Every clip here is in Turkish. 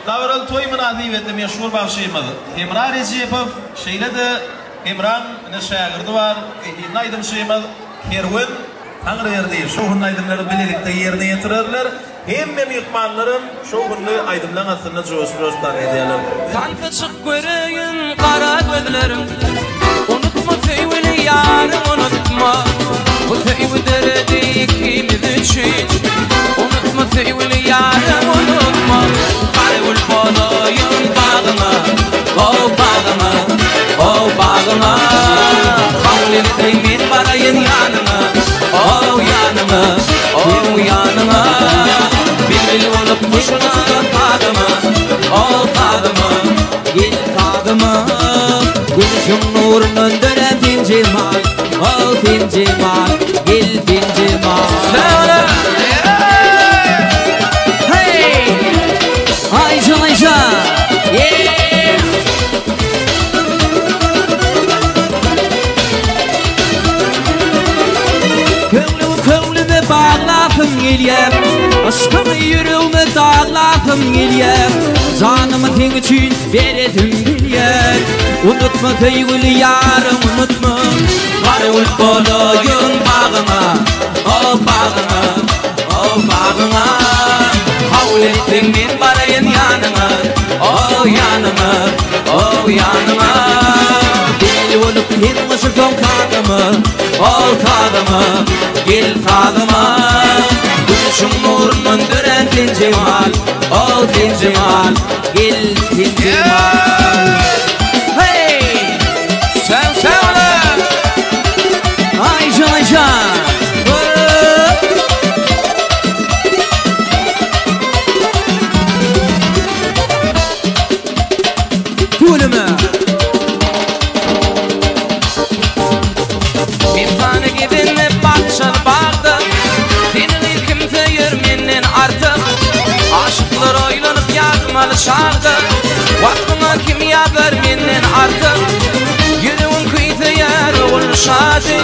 Davral toy münasebetinde meşhur başıyımız. Emrah Recepov şeyledi. Emran ne şagirdi var. Naydım şeyimiz Kerwin Tanrı yerdi. Şu hun aydımları birlikte yerine getirirler. Hem mehmanlarım şu günlü aydımlan aslında coşmuşlar ediyorlar. Kayfa çık göreyim kara gözlerim. Unutma feyveli yarım unutma. Bu feyvi deredi ikimiz için. Unutma feyveli yarım unutma. Karayul bolayım bağına. Oh bağına. Oh bağına. Kavlini temin barayın yanına. Oh yanına. Oh yanına. Bil olup kuşuna bağıma. Oh bağıma. Gel bağıma. Gülüşün nurunun dönen fincemal. Oh fincemal. Gel fincemal. Hey! Ayşe Ayşe. Yeah! Könlümü bağlafım geliyor. Aşkımı yüreğime dağlafım geliyor. Canımı senin için veresim geliyor. Unutma sevgili yarım unutma. Karayul bolayım bağına. Oh bağına. Oh bağına. Havul ettin min barayın yanına. Oh yanına. Oh yanına. Deli olup yetmişim son tadımı. Oh tadımı. Gel tadıma. Gülüşün nurunun dönen fincemal. Oh fincemal. Gel fincemal. Hey! Sen söyle. Ayşe Ayşe. Gülümü. Bir tane gidinle bahçal bağda. Senin kimse yürmenden artık. Aşıklar oylanıp yazmalı şarkı. Vaktına kim yazar menden artık. Yüreğin kıyısı yer oğul şadi.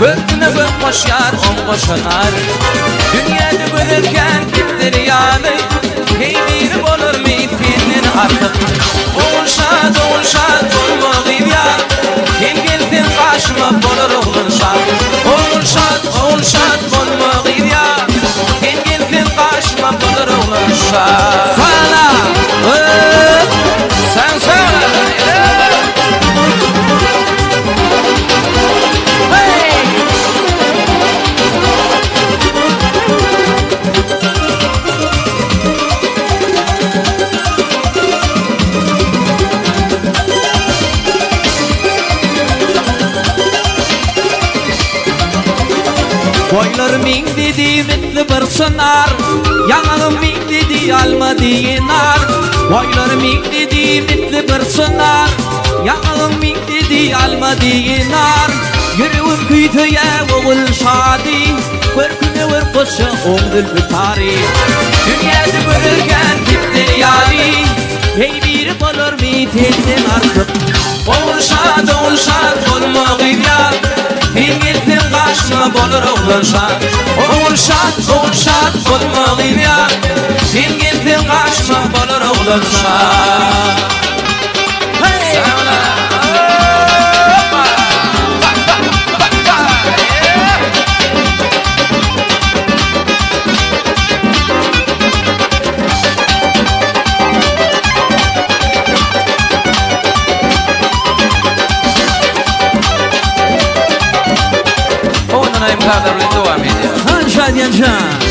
Göktüne gök koşar on koşanar. Dünyada görürken kimdir yani. Hey biri olur mu senin artık. Oğul şad olma gidyar. Kim gelsin karşıma bulur oğul şad. Oğul şad olma gidyar. Kim gelsin karşıma bulur oğul şad. Sana sen söyle. Boylarım in dedi mitli bir sınar. Yanağım in dedi alma dinar. Boylarım in dedi mitli bir sınar. Yanağım in dedi alma dinar. Yüreğim kıytıya oğul şadi. Körküne ver koşu oğul bütari. Dünyada görürken tiptir yari. Hey biri bulur mu tenden artık. Oğul şad olma gidyar. Kim gelsin karşıma bulur oğul şad. Oğul şad olma gidyar. Kim gelsin karşıma bulur oğul şad. Kadar devam ediyor. Hanşad Yanşan.